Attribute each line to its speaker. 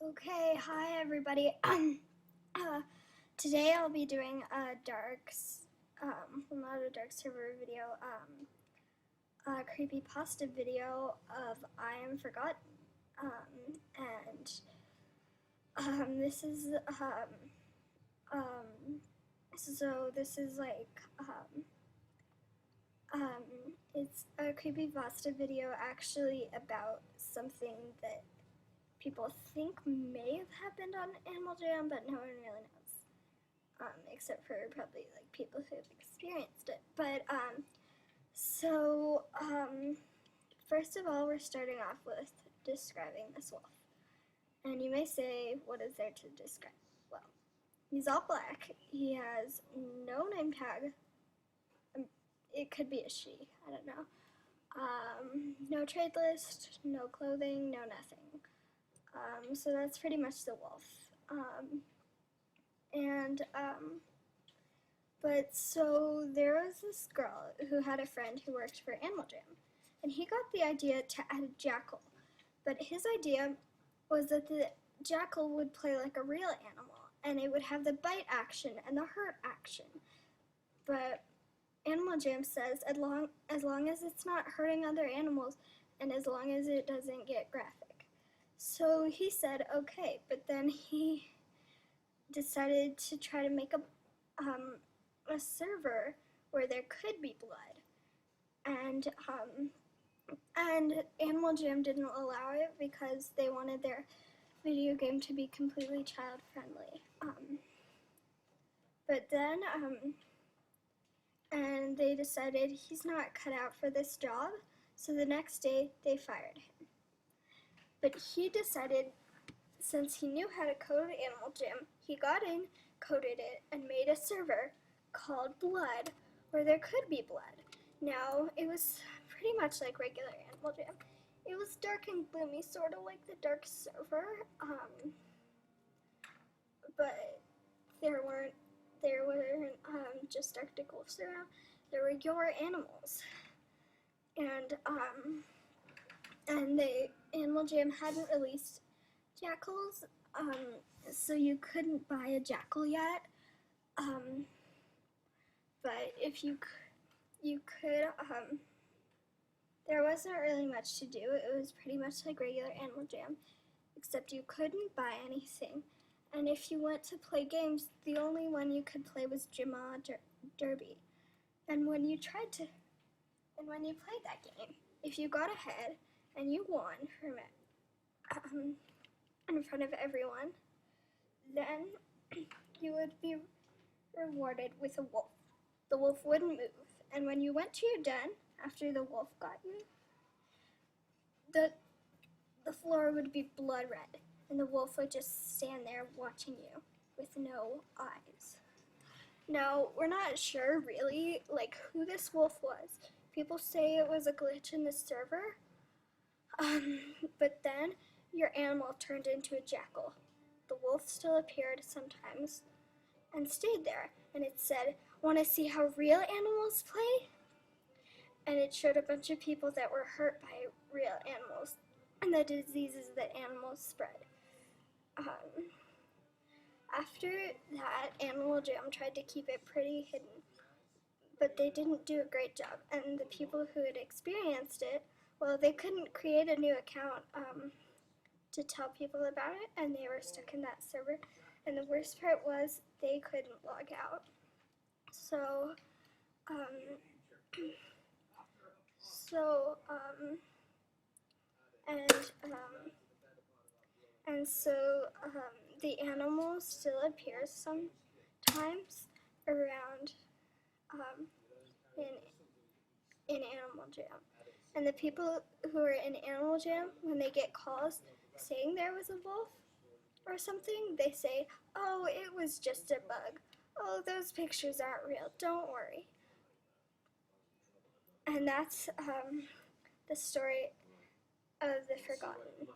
Speaker 1: Okay, hi everybody. Today I'll be doing a not a dark server video, a creepypasta video of I Am Forgotten. This is, this is like, it's a creepypasta video actually about something that people think may have happened on Animal Jam, but no one really knows, except for probably like people who have experienced it. But first of all, we're starting off with describing this wolf, and you may say, what is there to describe? Well, he's all black. He has no name tag. It could be a she. I don't know. No trade list, no clothing, no nothing. So that's pretty much the wolf. But so there was this girl who had a friend who worked for Animal Jam, and he got the idea to add a jackal. But his idea was that the jackal would play like a real animal, and it would have the bite action and the hurt action. But Animal Jam says as long as it's not hurting other animals, and as long as it doesn't get graphic. So he said, okay, but then he decided to try to make a server where there could be blood, and Animal Jam didn't allow it because they wanted their video game to be completely child friendly. But then and they decided he's not cut out for this job, so the next day they fired him. But he decided, since he knew how to code Animal Jam, he got in, coded it, and made a server called Blood, where there could be blood. Now, it was pretty much like regular Animal Jam. It was dark and gloomy, sort of like the dark server, but there weren't just Arctic wolves around. There were your animals, and Animal Jam hadn't released jackals, so you couldn't buy a jackal yet. But if you could, there wasn't really much to do. It was pretty much like regular Animal Jam, except you couldn't buy anything. And if you went to play games, the only one you could play was Jima Derby. And when you played that game, if you got ahead and you won in front of everyone, then you would be rewarded with a wolf. The wolf wouldn't move, and when you went to your den after the wolf got you, the floor would be blood red, and the wolf would just stand there watching you with no eyes. Now, we're not sure really like who this wolf was. People say it was a glitch in the server, but then your animal turned into a jackal. The wolf still appeared sometimes and stayed there, and it said, "Want to see how real animals play?" And it showed a bunch of people that were hurt by real animals and the diseases that animals spread. After that, Animal Jam tried to keep it pretty hidden, but they didn't do a great job, and the people who had experienced it, well, they couldn't create a new account to tell people about it, and they were stuck in that server. And the worst part was they couldn't log out. So, the animals still appear sometimes around in Animal Jam. And the people who are in Animal Jam, when they get calls saying there was a wolf or something, they say, "Oh, it was just a bug. Oh, those pictures aren't real. Don't worry." And that's the story of the Forgotten.